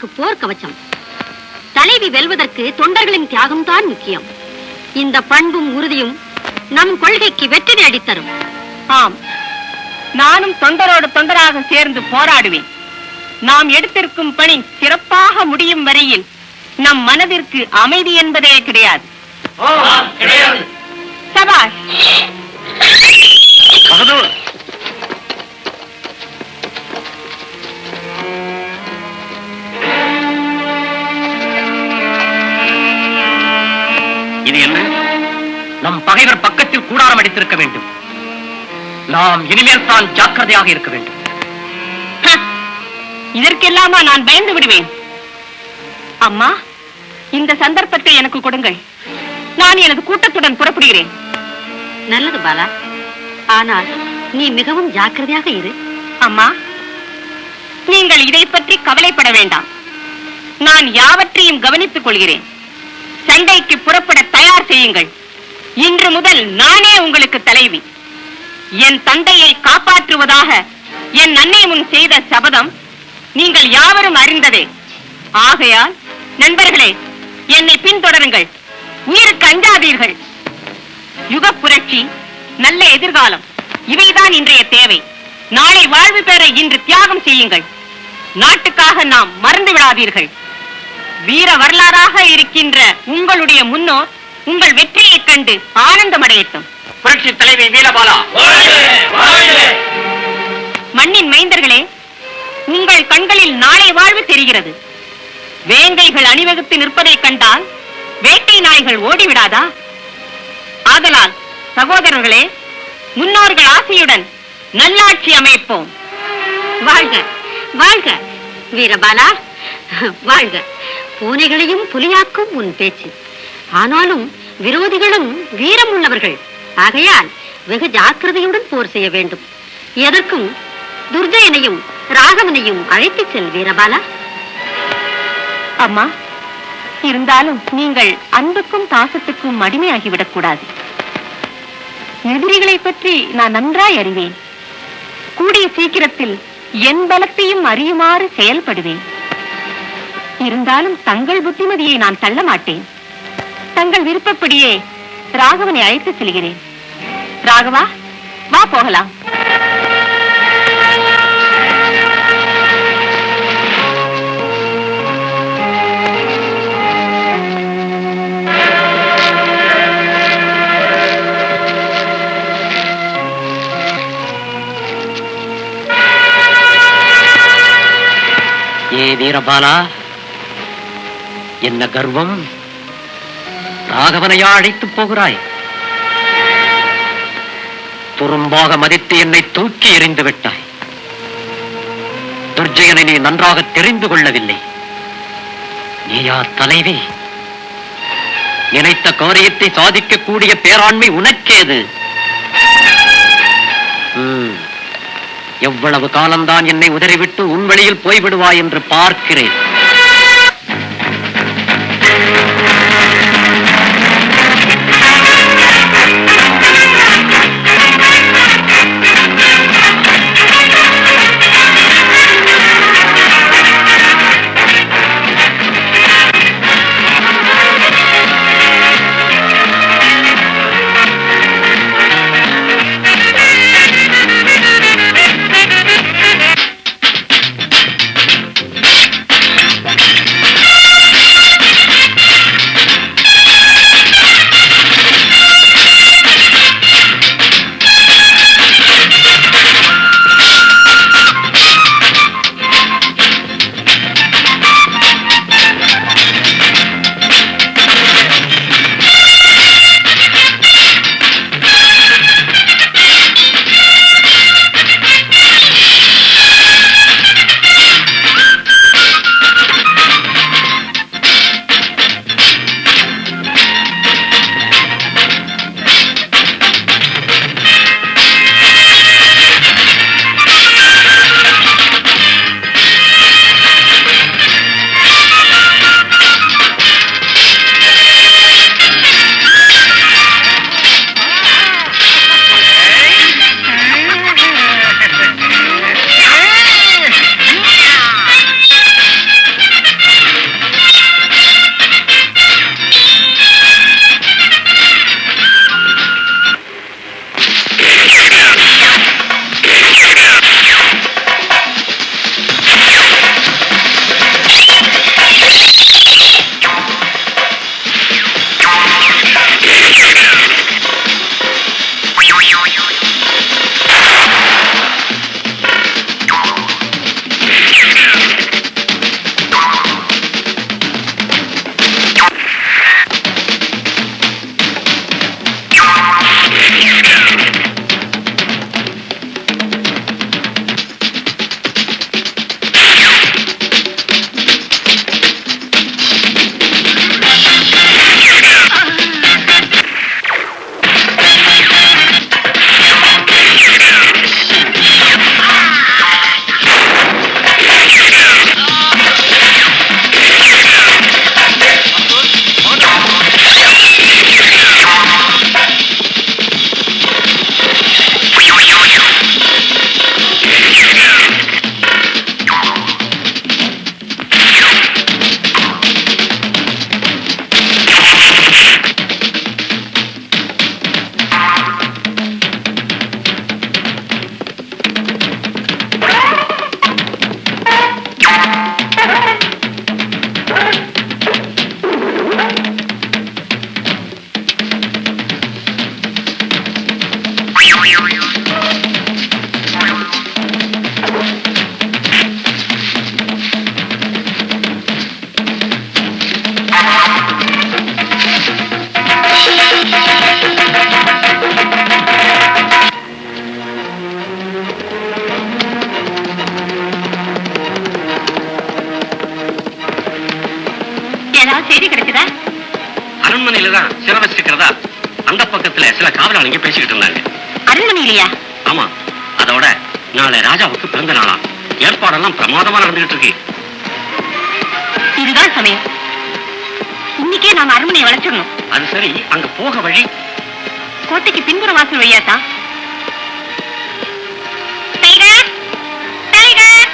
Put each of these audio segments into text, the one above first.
நமக்கு போர் கவச்சம். தலைவி வெல்வதற்கு தொண்டர்களின் தியாகம்தான் முக்கியம். இந்த பண்பும் உறுதியும் நம் கொள்கைக்கு வெற்றி அடித்தரும். ஆம், நானும் தொண்டரோடு தொண்டராக சேர்ந்து போராடுவேன். நாம் எடுத்திருக்கும் பணி சிறப்பாக முடியும் வரையில் நம் மனதிற்கு அமைதி என்பதே கிடையாது. சபாஷ். இது என்ன? நம் பகைவர் பக்கத்தில் கூடாரம் அடித்திருக்க வேண்டும். நாம் இனிமேல் தான் ஜாக்கிரதையாக இருக்க வேண்டும். இதற்கெல்லாமா நான் பயந்து விடுவேன்? அம்மா, இந்த சந்தர்ப்பத்தை எனக்கு கொடுங்கள். நான் எனது கூட்டத்துடன் புறப்படுகிறேன். நல்லது பாலா, ஆனால் நீ மிகவும் ஜாக்கிரதையாக இரு. அம்மா, நீங்கள் இதை பற்றி கவலைப்பட வேண்டாம். நான் யாவற்றையும் கவனித்துக் கொள்கிறேன். சண்டைக்கு புறப்பட தயார் செய்யுங்கள். இன்று முதல் நானே உங்களுக்கு தலைவி. என் தந்தையை காப்பாற்றுவதாக என் அன்னை முன் செய்த சபதம் நீங்கள் யாவரும் அறிந்ததே. ஆகையால் நண்பர்களே, என்னை பின்தொடருங்கள். உயிருக்கு அஞ்சாதீர்கள். யுக புரட்சி, நல்ல எதிர்காலம், இவைதான் இன்றைய தேவை. நாளை வாழ்வு பெற இன்று தியாகம் செய்யுங்கள். நாட்டுக்காக நாம் மறந்து விடாதீர்கள். வீர வரலாறாக இருக்கின்ற உங்களுடைய முன்னோர் உங்கள் வெற்றியைக் கண்டு ஆனந்தமடையட்டும். புரட்சி தலைவி வீரபாலா. மண்ணின் மைந்தர்களே, உங்கள் கண்களில் நாளை வாழ்வு தெரிகிறது. வேங்கைகள் அணிவகுத்து நிற்பதை கண்டால் வேட்டை நாய்கள் ஓடிவிடாதா? ஆதலால் சகோதரர்களே, முன்னோர்கள் ஆசையுடன் நல்லாட்சி அமைப்போம். வாழ்க வாழ்க வீரபாலா, வாழ்க. பூனைகளையும் புலியாக்கும் உன் பேச்சு. ஆனாலும் விரோதிகளும் வீரம் உள்ளவர்கள். ஆகையால் வெகு ஜாக்கிரதையுடன் போர் செய்ய வேண்டும். எதற்கும் துர்ஜயனையும் ராகவனையும் அழைத்துச் செல் வீரபாலா. அம்மா, இருந்தாலும் நீங்கள் அன்புக்கும் பாசத்துக்கும் அடிமையாகிவிடக் கூடாது. எதிரிகளை பற்றி நான் நன்றாய் அறிவேன். கூடிய சீக்கிரத்தில் என் பலத்தையும் அறியுமாறு செயல்படுவேன். இருந்தாலும் தங்கள் புத்திமதியை நான் தள்ள மாட்டேன். தங்கள் விருப்பப்படியே ராகவனை அழைத்து செல்கிறேன். ராகவா, வா போகலாம். ஏ வீரபாலா, என்ன கர்வம்! ராகவனையா அழைத்து போகிறாய்? துரும்பாக மதித்து என்னை தூக்கி எறிந்து விட்டாய். துர்ஜயனை நீ நன்றாக தெரிந்து கொள்ளவில்லை. நீயா தலைவி? நினைத்த காரியத்தை சாதிக்கக்கூடிய பேராண்மை உனக்கேது? எவ்வளவு காலம்தான் என்னை உதறிவிட்டு உன் வழியில் போய்விடுவாய் என்று பார்க்கிறேன். செய்தி கிடைச்சதா? அரண்மனையில தான் சிறை வச்சிருக்கிறதா அந்த பக்கத்துல சில காவலாளிங்க பேசிக்கிட்டு இருந்தாங்க. அரண்மனையிலையா? ஆமா, அதோட நாளை ராஜாவுக்கு பிறந்த நாளா. ஏற்பாடெல்லாம் பிரமாதமா நடந்துகிட்டு இருக்கு. இதுதான் சமயம். இன்னைக்கே நாம அரண்மனையை வளைச்சிடணும். அது சரி, அங்க போக வழி? கோட்டைக்கு பின்புற வாசல் வழியாத்தான். Tiger, tiger.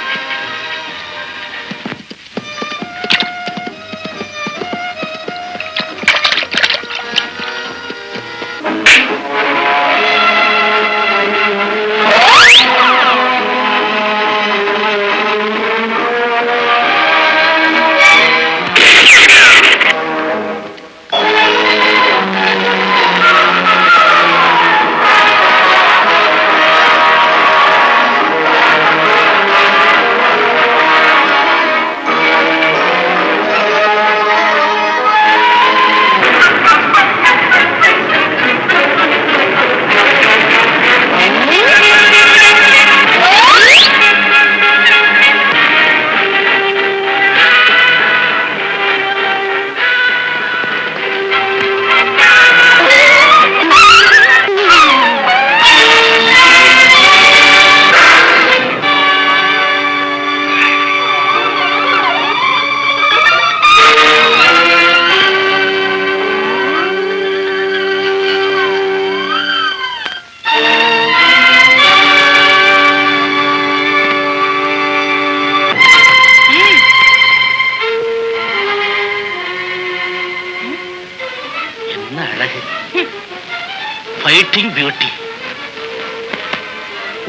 Fighting beauty.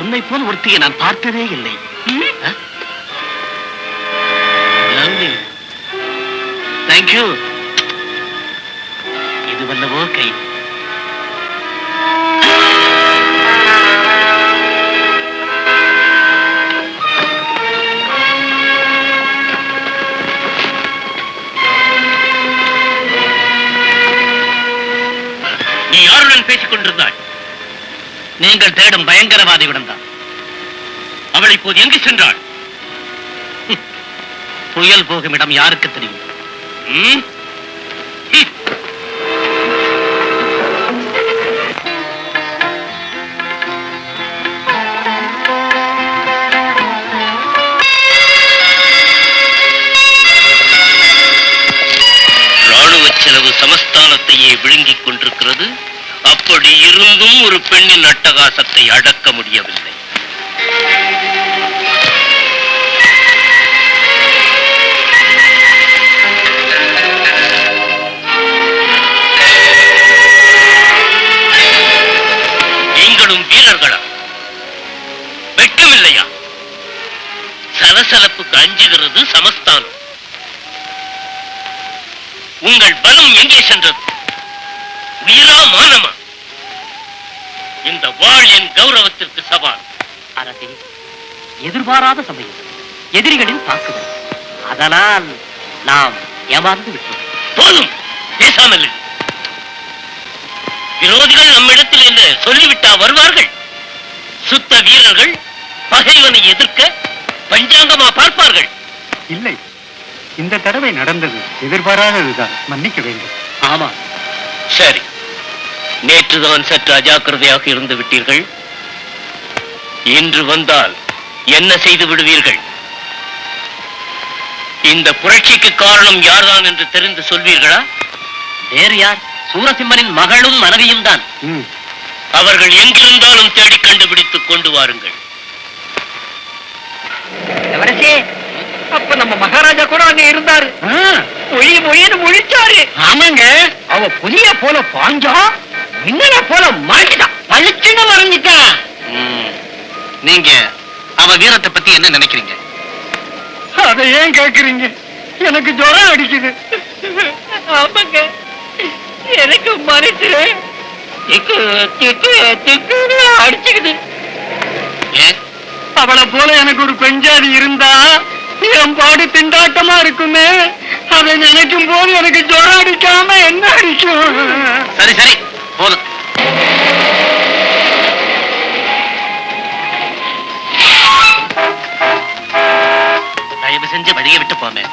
உன்னை போல் ஒருத்தியை நான் பார்த்ததே இல்லை. லவ்லி. தேங்க்யூ. இது வல்லவோ கை. நீ யாருடன் பேசிக் கொண்டிருந்தாய்? நீங்கள் தேடும் பயங்கரவாதியுடன் தான். அவள் இப்போது எங்கு சென்றாள்? புயல் போகும் இடம் யாருக்கு தெரியும்? ராணுவ செலவு சமஸ்தானத்தையே விழுங்கிக் கொண்டிருக்கிறது. அப்படி இருந்தும் ஒரு பெண்ணின் அட்டகாசத்தை அடக்க முடியவில்லை. நீங்களும் வீரர்களா? வெட்கமில்லையா? சலசலப்புக்கு அஞ்சுகிறது சமஸ்தானம். உங்கள் பலம் எங்கே சென்றது? உயிரா மானமா? இந்த வாழ் என் கௌரவத்திற்கு சவால். அரசே, எதிர்பாராத சமயம், எதிரிகளின் தாக்குதல். அதனால் நாம் ஏமாந்து விட்டோம். போதும், பேசாமல் இரு. விரோதிகள் நம்மிடத்தில் என்று சொல்லிவிட்டா வருவார்கள்? சுத்த வீரர்கள் பகைவனை எதிர்க்க பஞ்சாங்கமா பார்ப்பார்கள்? இல்லை, இந்த தடவை நடந்தது எதிர்பாராததுதான். மன்னிக்க வேண்டும். ஆமா, சரி. நேற்றுதான் சற்று அஜாக்கிரதையாக இருந்து விட்டீர்கள். இன்று வந்தால் என்ன செய்து விடுவீர்கள்? இந்த புரட்சிக்கு காரணம் யார்தான் என்று தெரிந்து சொல்வீர்களா? வேறு யார்? சூரசிம்மனின் மகளும் மனைவியும் தான். அவர்கள் எங்கிருந்தாலும் தேடி கண்டுபிடித்துக் கொண்டு வாருங்கள். அப்ப நம்ம மகாராஜா கூட அங்க இருந்தாரு. மொழின்னு முழிச்சாரு. ஆமாங்க, அவ புலிய போல பாஞ்சா, மின்னல போல மாறிட்டான். பளிச்சுன்னு மறைஞ்சிட்டான். நீங்க அவ வீரத்தை பத்தி என்ன நினைக்கிறீங்க? அதை ஏன் கேக்குறீங்க? எனக்கு ஜுரம் அடிக்குது. ஆமாங்க, எனக்கு மனசு அடிச்சுக்குது. அவளை போல எனக்கு ஒரு பெஞ்சாதி இருந்தா என் பாடு திண்டாட்டமா இருக்குமே. அதை நினைக்கும் போது எனக்கு ஜுரம் அடிக்காம என்ன அடிக்கும்? சரி சரி, போதும். தயவு செஞ்சு வழியை விட்டு போமே.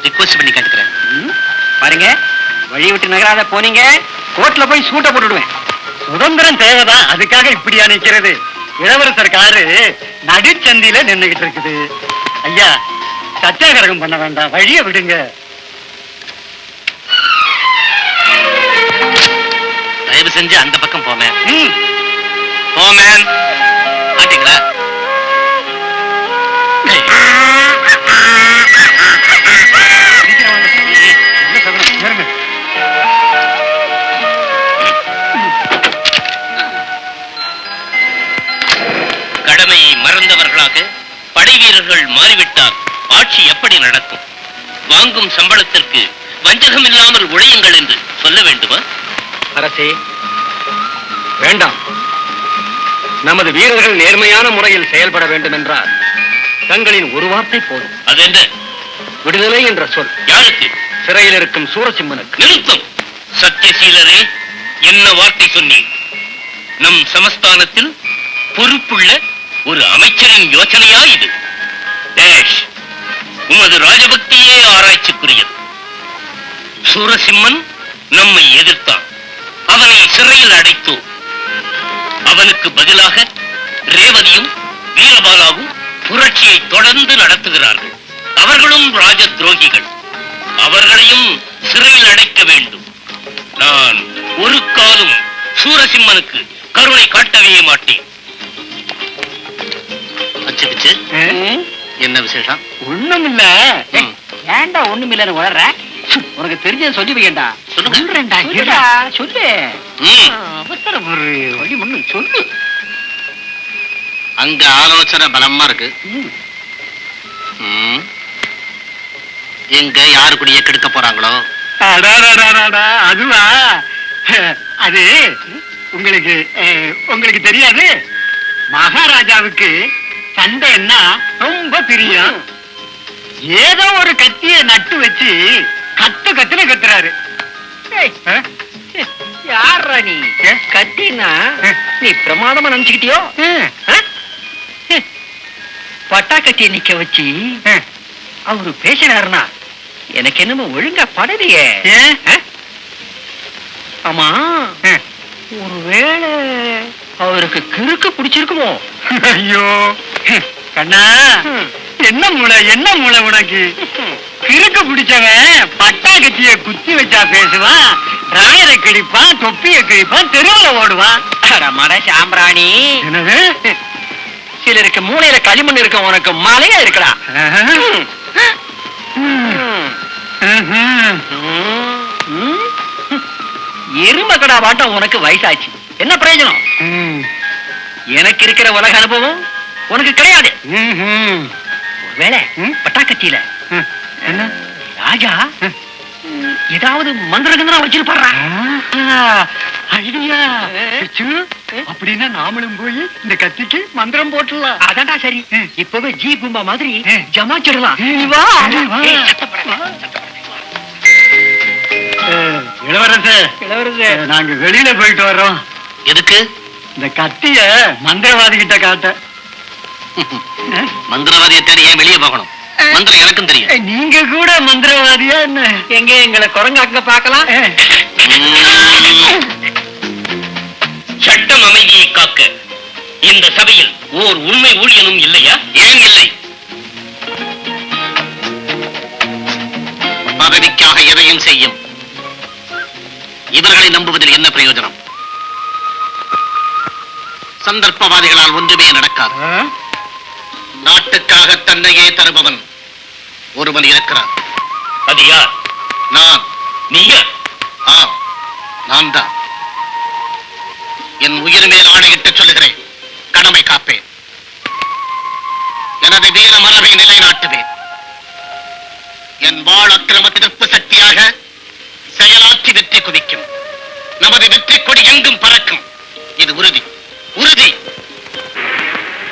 ரிக்வெஸ்ட் பண்ணி கேட்கிறேன். பாருங்க, வழி விட்டு நகராத போனீங்க, கோர்ட்ல போய் சூட்ட போட்டுடுவேன். சுதந்திரம் தேவைதான், அதுக்காக இப்படியா நிக்கிறது? இளவரசர் காரு நடுச்சந்தியில நின்னுகிட்டு இருக்குது. ஐயா, சத்தியாகிரகம் பண்ண வேண்டாம், வழிய விடுங்க. தயவு செஞ்சு அந்த பக்கம் போமேன். போமேன் பாத்தீங்களா? கடமையை மறந்தவர்களாக படை வீரர்கள் மாறிவிட்டால் ஆட்சி எப்படி நடக்கும்? வாங்கும் சம்பளத்திற்கு வஞ்சகம் இல்லாமல் உழையுங்கள் என்று சொல்ல வேண்டுமா? அரசே, வேண்டாம். நமது வீரர்கள் நேர்மையான முறையில் செயல்பட வேண்டும் என்றால் தங்களின் ஒரு வார்த்தை போதும். அது என்ன? விடுதலை என்ற சொல். யாருக்கு? சிறையில் இருக்கும் சூரசிம்மனுக்கு. நிறுத்தம்! சத்தியசீலரே, என்ன வார்த்தை சொன்னீர்? நம் சமஸ்தானத்தில் பொறுப்புள்ள ஒரு அமைச்சரின் யோசனையா இது? டேஷ், உமது ராஜபக்தியே ஆராய்ச்சிக்குரியது. சூரசிம்மன் நம்மை எதிர்த்தான், அவனை சிறையில் அடைத்தோம். அவனுக்கு பதிலாக ரேவதியும் வீரபாலாவும் புரட்சியை தொடர்ந்து நடத்துகிறார்கள். அவர்களும் ராஜ துரோகிகள். அவர்களையும் சிறையில் அடைக்க வேண்டும். நான் ஒரு காலம் சூரசிம்மனுக்கு கருணை காட்டவே மாட்டேன். அச்சபிச்சு, என்ன விசேஷம்? ஒண்ணும் இல்ல. ஏண்டா ஒண்ணும் இல்லன்னு வளர்ற? உனக்கு தெரிஞ்சது சொல்லி வையண்டா. சொல்லுறேன்டா, சொல்லு. அவசரம் வழி ஒண்ணு சொல்லு. அங்க ஆலோசனை பலமா இருக்கு. எங்க யாரு குடிய கெடுக்க போறாங்களோ? அதுவா? அது உங்களுக்கு உங்களுக்கு தெரியாது. மகாராஜாவுக்கு சண்டைன்னா ரொம்ப பிரியம். ஏதோ ஒரு கத்திய நட்டு வச்சு கத்துன்னு கத்துறாரு. யாரா நீ? கத்தினா நீ பிரமாதமா நினைச்சுக்கிட்டியோ? பட்டா கத்திய நிக்க வச்சு அவரு பேசினாருன்னா எனக்கு என்னமோ ஒழுங்கா படலையே. ஆமா, ஒருவேளை அவருக்கு கிறுக்கு பிடிச்சிருக்குமோ? ஐயோ கண்ணா, என்ன மூளை உனக்கு? கிறுக்கு பிடிச்சவன் பட்டா கத்திய குத்தி வச்சா பேசுவான், ராயரை கிழிப்பான், தொப்பிய கிழிப்பான், தெருவுல ஓடுவான். மட சாம்பிராணி. சிலருக்கு மூளையில களிமண் இருக்க, உனக்கு மலையா இருக்கடா. எரும கடா வாட்டம் உனக்கு வயசாச்சு, என்ன பிரயோஜனம்? எனக்கு இருக்கிற உலக அனுபவம் உனக்கு கிடையாது. ஒருவேளை பட்டாக்கத்தியில ராஜா ஏதாவது மந்திரகந்தனா வச்சிருப்பாரா? ஐடியா. அப்படின்னா நாமளும் போய் இந்த கத்திக்கு மந்திரம் போட்டுடலாம். அதான்டா சரி. இப்பவே ஜி கும்பா மாதிரி ஜமாச்சிடலாம். இளவரசே, நாங்க வெளியில போயிட்டு வர்றோம். எதுக்கு? இந்த கத்திய மந்திரவாதி கிட்ட காட்ட. மந்திரவாதியை தேடி ஏன் வெளியே போகணும்? மந்திரம் எனக்கும் தெரியும். நீங்க கூட மந்திரவாதியா என்ன? எங்க எங்களை குரங்காக்க பார்க்கலாம். சட்டம் அமைதியை காக்க இந்த சபையில் ஓர் உண்மை ஊழியனும் இல்லையா? ஏன் இல்லை? பதவிக்காக எதையும் செய்யும் இவர்களை நம்புவதில் என்ன பிரயோஜனம்? சந்தர்ப்பவாதிகளால் ஒன்றுமே நடக்காது. நாட்டுக்காக தன்னையே தருபவன் ஒருவன் இருக்கிறான். அது யார்? நான். நீயா? ஆம், நான் தான். என் உயிர் மேல் ஆணையிட்டு சொல்லுகிறேன், கடமை காப்பேன். எனது வீர மரபை நிலைநாட்டுவேன். என் வாழ் அக்கிரம எதிர்ப்பு சக்தியாக செயலாற்றி வெற்றி குவிக்கும். நமது வெற்றி கொடி எங்கும் பறக்கும். இது உறுதி, உறுதி.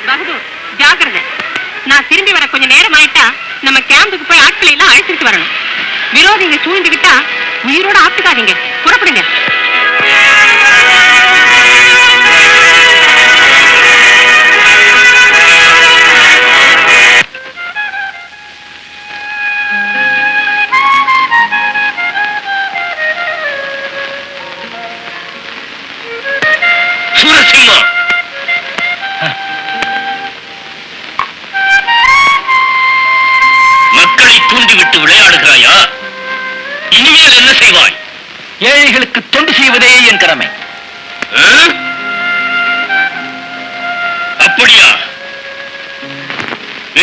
பகதூர், ஜாக்கிரதை. நான் திரும்பி வர கொஞ்சம் நேரம் ஆயிட்டா நம்ம கேம்புக்கு போய் ஆட்களை எல்லாம் அழைச்சிட்டு வரணும். விரோதிங்க சூழ்ந்துகிட்டா உயிரோட ஆத்துக்காதீங்க. புறப்படுங்க. தூண்டிவிட்டு விளையாடுகிறாயா? இனிமேல் என்ன செய்வாய்? ஏழைகளுக்கு தொண்டு செய்வதே என் கடமை. அப்படியா?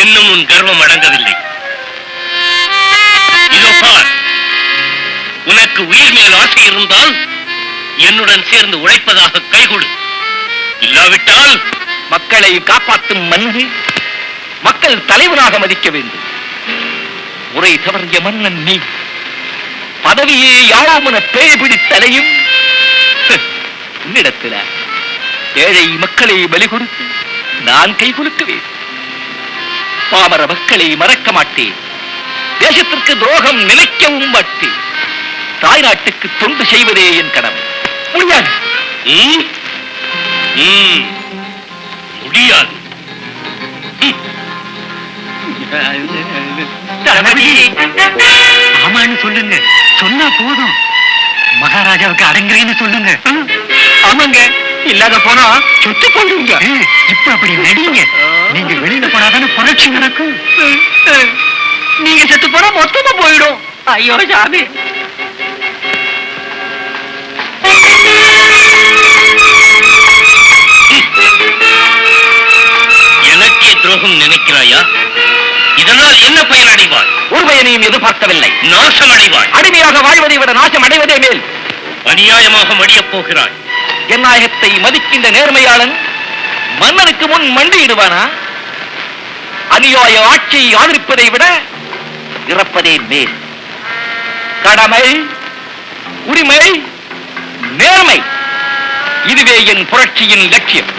இன்னும் உன் கர்வம் அடங்கவில்லை. இதோ பார், உனக்கு உயிர் மேல் ஆசை இருந்தால் என்னுடன் சேர்ந்து உழைப்பதாக கைகொடு. இல்லாவிட்டால் மக்களை காப்பாற்றும் மன்னனை மக்கள் தலைவனாக மதிக்க வேண்டும். முறை தவறிய மன்னன் நீ. பதவியே யாவோமென பேய் பிடித்தலையும் உன்னிடத்தில ஏழை மக்களை பலி கொடுத்து நான் கை குலுக்குவேன். பாமர மக்களை மறக்க மாட்டேன். தேசத்திற்கு துரோகம் நினைக்கவும் மாட்டேன். தாய்நாட்டுக்கு தொண்டு செய்வதே என் கடமை. முடியாது. முடியாது. ஆமான்னு சொல்லுங்க. சொன்னா போதும். மகாராஜாவுக்கு அடங்குறேன்னு சொல்லுங்க. ஆமாங்க, இல்லாத போனா சொத்து போடுங்க. இப்ப அப்படி நடிங்க. நீங்க வெளியில போனாதானே புரட்சி நடக்கும். நீங்க செத்து போனா மொத்தமா போயிடும். ஐயோ சாமி. எனக்கே துரோகம் நினைக்கிறாயா? இதனால் என்ன பயன் அடைவாய்? ஒரு பயனையும் எதிர்பார்க்கவில்லை. நாசம் அடைவாய். அடிமையாக வாழ்வதை விட நாசம் அடைவதே மேல். அநியாயமாக மடியப் போகிறாய். ஜனநாயகத்தை மதிக்கின்ற நேர்மையாளன் மன்னனுக்கு முன் மண்டியிடுவானா? அநியாய ஆட்சியை ஆதரிப்பதை விட இறப்பதே மேல். கடமை, உரிமை, நேர்மை, இதுவே என் புரட்சியின் லட்சியம்.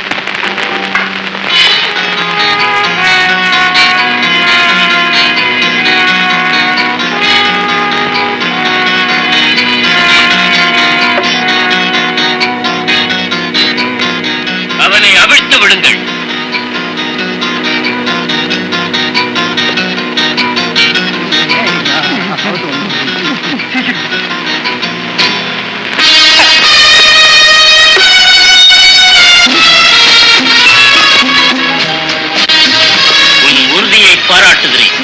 அவனை அவிழ்த்து விடுங்கள். உன் உறுதியை பாராட்டுகிறேன்.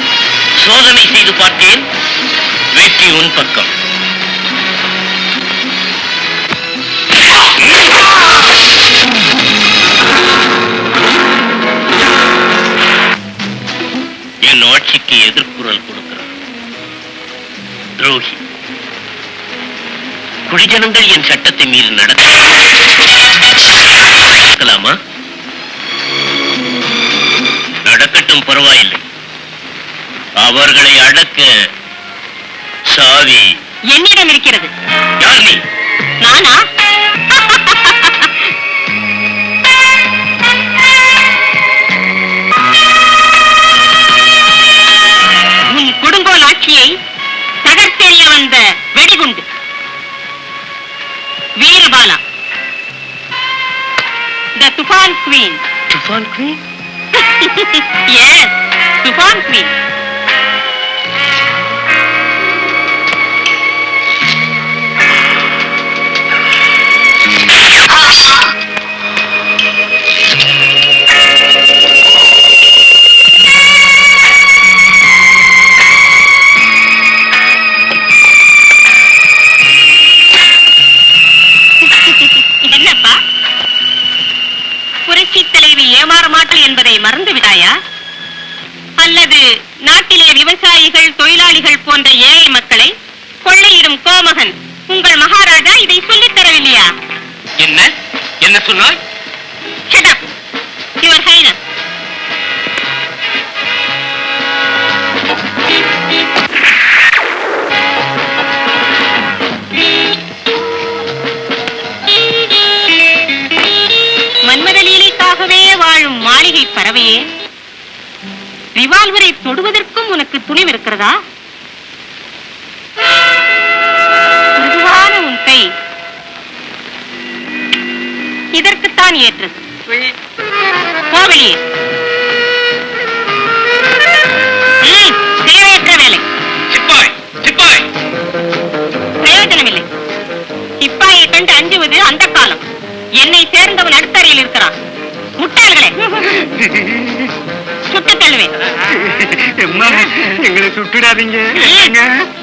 சோதனை செய்து பார்த்தேன். வெற்றி உன் பக்கம். என் ஆட்சிக்கு எதிர்ப்புரல் கொடுக்கிறார். துரோகி. குடிஜனங்கள் என் சட்டத்தை மீறி நடக்கலாமா? நடக்கட்டும், பரவாயில்லை. அவர்களை அடக்க சாவி என்னிடம் இருக்கிறது. யார் நீ? நானா? உன் கொடுங்கோல் ஆட்சியை தகர்த்தெறிய வந்த வெடிகுண்டு. Veerabala, the Tufan Queen. Tufan Queen? Yes, Tufan Queen. என்னப்பா, புரட்சி தலைவி ஏமாற மாட்டாள் என்பதை மறந்து விட்டாயா? அல்லது நாட்டிலே விவசாயிகள், தொழிலாளிகள் போன்ற ஏழை மக்களை கொள்ளையிடும் கோமகன் உங்கள் மகாராஜா இதை சொல்லித் தரவில்லையா? என்ன என்ன சொன்னாய்? Shut up, Your Highness. மன்மதலீலைக்காகவே வாழும் மாளிகை பறவையே, ரிவால்வரை தொடுவதற்கும் உனக்கு துணிவு இருக்கிறதா? மிருதுவான உன் கை இதற்குத்தான் ஏற்றது. போ வெளியே. தேவையற்ற வேலை. சிப்பாய், சிப்பாய். பிரயோஜனமில்லை. சிப்பாயை கண்டு அஞ்சுவது அந்த காலம். என்னை சேர்ந்தவன் அடுத்தறையில் இருக்கிறான். முட்டாள்களே, சுட்டுத் தள்ளுவேன். எங்களை சுட்டுடாதீங்க.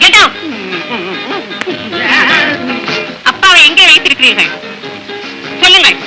Get out. அப்பாவை எங்கே வைத்திருக்கிறீர்கள் சொல்லுங்கள்.